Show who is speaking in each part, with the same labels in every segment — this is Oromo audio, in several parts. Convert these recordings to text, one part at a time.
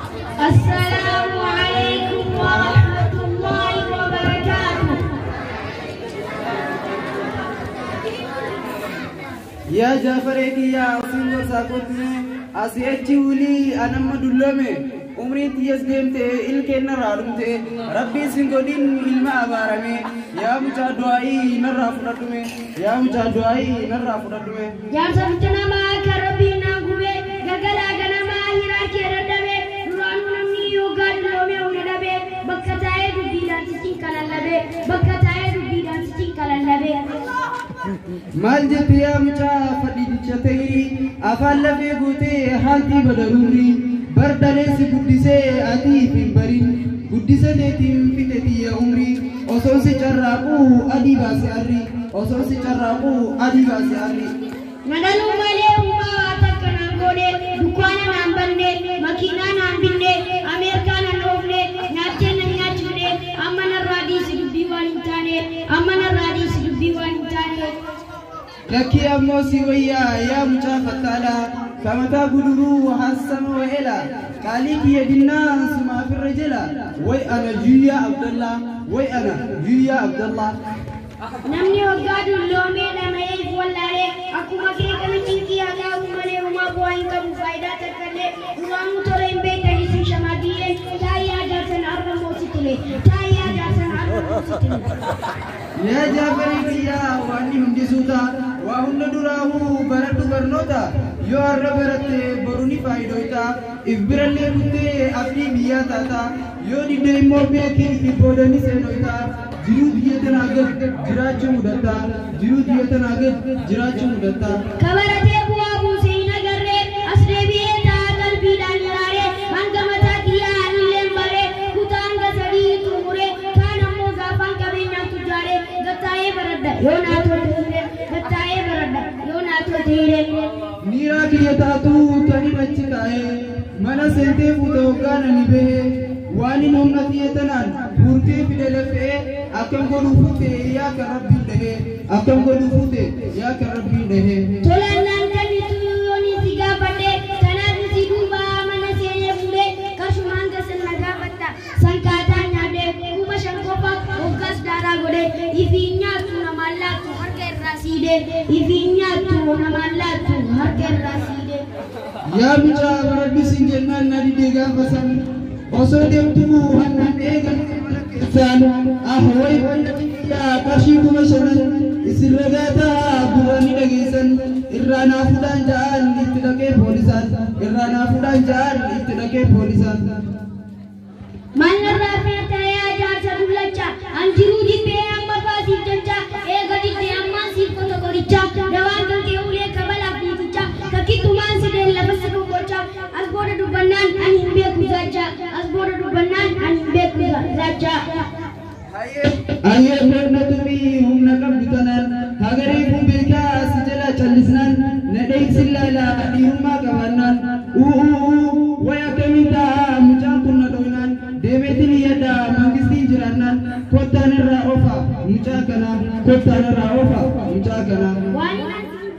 Speaker 1: Assalamualaikum warahmatullahi wabarakatuh.
Speaker 2: Ya Jafar ya Usingo Sakotne Asiyachi uli anamma dullome umri tiyas demte ilkenna radumte Rabbi singodin ilma abarame ya mucha duai narra fudadume ya mucha duai narra fudadume
Speaker 1: Ya sabtana ma karabina gube gagala ganama hira keradame duranu namni yoga dulome ulidabe bakkataye dubidan sinkalallabe bakkataye dubidan sinkalallabe
Speaker 2: Mal jetiya mucha fadichatei afalla fegute halti badaruri bardale si guddise ati fimbarin guddise deetim fiteti ya umri oso si charraqu adi basi arri oso si charraqu adi basi arri
Speaker 1: Madalu male umma takana gode dukana nambanne makina nambinne Amerika nanofne nache nanyachune amana radis dubiwanitane amana radis dubiwanitane
Speaker 2: Laki ammo si wayya ya mucha fatala kamata guduru hasama wa ila kaliki yadinna suma fi rajula way ana Julia Abdullah way ana Julia Abdullah
Speaker 1: Namni wagadu lome na mayai wallare akuma ke kami cinki aga umale uma boy kamu faida takale uang tore imbe kali si shamadile taya dasan arba mositile taya dasan arba mositile
Speaker 2: Ya Jafari ya wani hundi suta wa hunda durahu baratu barnota yo arra barate boruni faidoita ibiralle kutte apni biya tata yo di demo be ki bodani senoita jiru diyatan agar jirachu mudata jiru diyatan agar jirachu mudata
Speaker 1: kabarate buwa buseina garre asrebiye tagal bidalare mangamata kiya anlembare kutanga sadi tumure kana muzafan kabenya tujare gataye barada yona to tire gataye barada yona to tire
Speaker 2: Nira kiyata tu tani bachikaye mana sente futo kana nibe wani nomna tiyatanan burke fidelefe akam godu fute ya karabbi dehe akam godu fute ya karabbi dehe
Speaker 1: tolanan kan itu yoni siga pade kanan siduba mana seye fure kasumanga senaga batta sankata nyade kuma shankopa ogas dara gode ifinya tu namalla tu harker raside ifinya tu namalla tu harker raside
Speaker 2: ya mucha rabbi singenna nadi dega fasan oso dem tumu hanna dega san ahoy ya kashi kuma shanan isiragata burani dagisan irrana fudan jaan itidake polisan irrana fudan jaan itidake polisan
Speaker 1: Mana rafeta ya jasa dulacha anjiru jipe amma pasi jancha ega jipe amma si foto koricha dawan kan ke ule kabala kucha kaki tuman si den labas ko kocha asboda du banan an himbe kuzacha asboda du banan an himbe kuzacha
Speaker 2: Aye berna tumi humna kam butanan hagari kumbeka sijala chalisnan nadai sillala di rumah kawanan waya kemita mucam kunna doinan demetini yada mangisti jiranan kota nera ofa mucakana kota nera ofa mucakana
Speaker 1: wani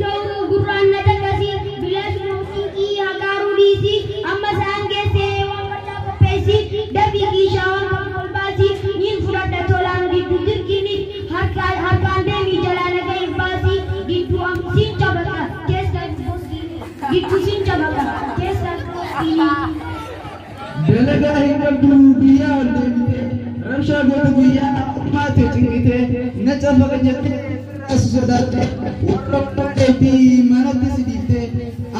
Speaker 1: jawru gurran nada kasi bila sunuki hagaru disi amma sange se wangata kopesi dabi kishawan kolbasi nin furada tolan di dudir kini harkan demi jalan gai basi gitu am sin cabaka kesa boski gitu sin cabaka kesa boski
Speaker 2: Delaga hingga dunia demite ramsha godu guya mate cingite nacha bagajate asudate ukapati manati sidite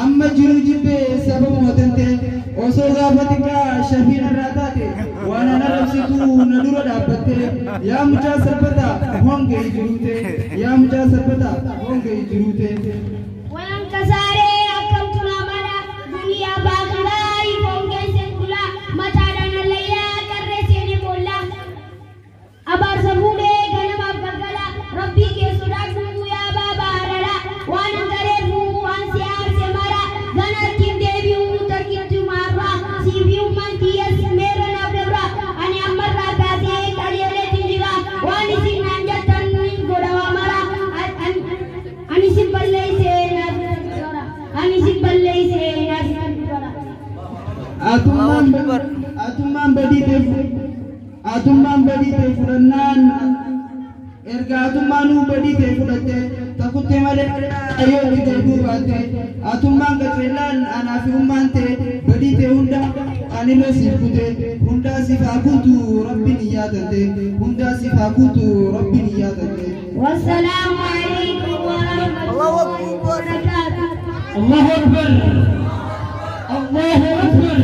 Speaker 2: amma jiru jibe sababu motente osoga batika shafina ratate wana narabsitu nadura dapate ya mucha sarpata honge jirute ya mucha sarpata honge jirute
Speaker 1: Walang kasare akam tunamana dunia bakilai honge sekula matada nalaya karre sene bolla abar sabude ganam abgala rabbi ke sudadu ya baba rara wan gare bu wan siar semara ganar kim devi utar kim tumara siviu mantias mera nabra ani amar ragase kariyale tindiga wan sin nanjatan godawa mara ani simballe se
Speaker 2: atummaan badii fudhannaan erga atummaanuu badii fudhatte takutte malee yoo itti duubaate atummaan qaceellaan anaa fi ummaan ta'e badii hunda anillee siif kute hundaa siif haa kutu rabbiin hin yaadate hundaa siif haa kutu rabbiin hin yaadate.
Speaker 1: والسلام عليكم ورحمة الله وبركاته.
Speaker 3: الله أكبر الله أكبر.